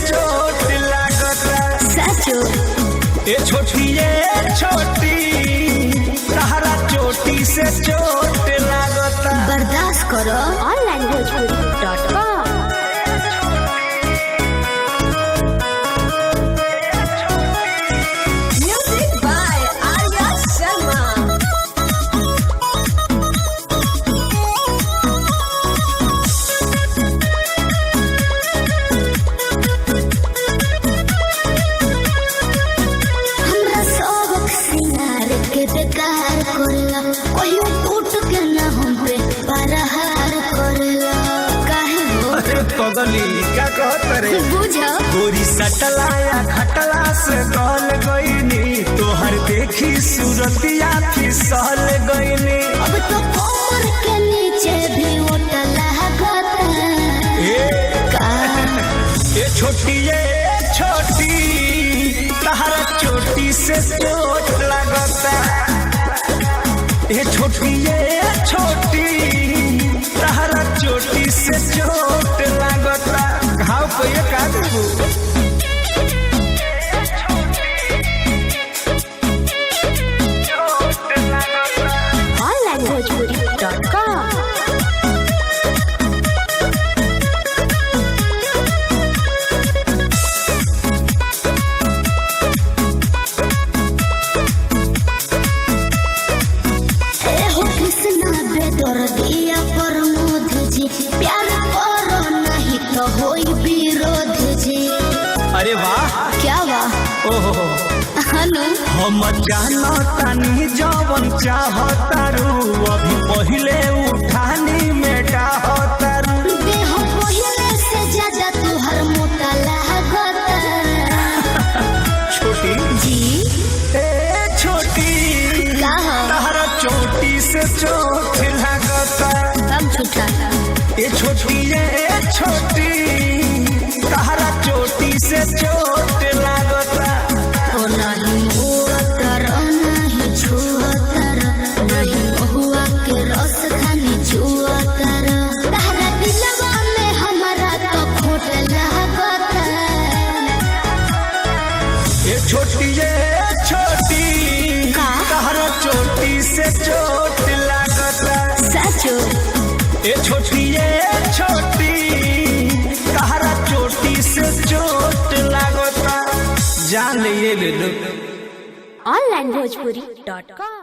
चोट लागता सचो ए छोटी तहरा चोटी से चोट लागता। बर्दाश्त करो onlinebhojpuri.com। Music by Arya Sharma. क्या कहत रे बुझो गोरी सटला या खटला से गल गईनी तोहर देखी सूरतिया फिसल गईनी। अब तो कमर के नीचे भी उठला ये छोटी तहरा चोटी से चोट लगता। ये छोटी तहरा चोटी से चोट लगता। घाव को ये का देबू onlinebhojpuri.com। अरे वाह क्या वाह ओहो हनु हम जानतानी जवन चाहतारू अभी पहिले उठानी में डाहतारू। देह पहिले से ज्यादा तुहर मोटा लागता। छोटी जी ए छोटी तहरा चोटी से चोट लगता। कब छूटा ये छोटी तहरा चोटी से चोट लगता। ओ नहीं हुआ तर नहीं छुआ तर नहीं हुआ के रस खानी छुआ तर तहरा दिलवा में हमारा तो खोट लागता। ये छोटी तहरा चोटी से चोट लगता। सचो ये छोटी तहरा चोटी से चोट लगता। जान ले लो onlinebhojpuri.com।